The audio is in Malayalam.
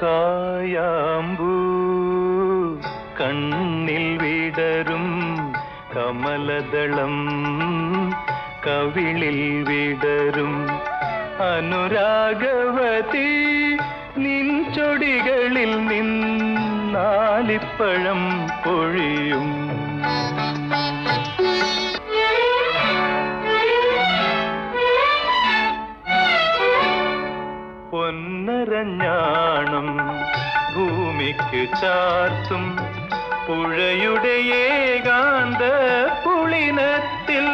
കായാമ്പൂ കണ്ണിൽ വിടരും കമലദളം കവിളിൽ വിടരും അനുരാഗവതി നിൻ ചൊടികളിൽ നിന്നാലിപ്പഴം പൊഴിയും പൊന്നരഞ്ഞാണം ഭൂമിക്ക് ചാർത്തും പുഴയുടെ ഏകാന്ത പുളിനത്തിൽ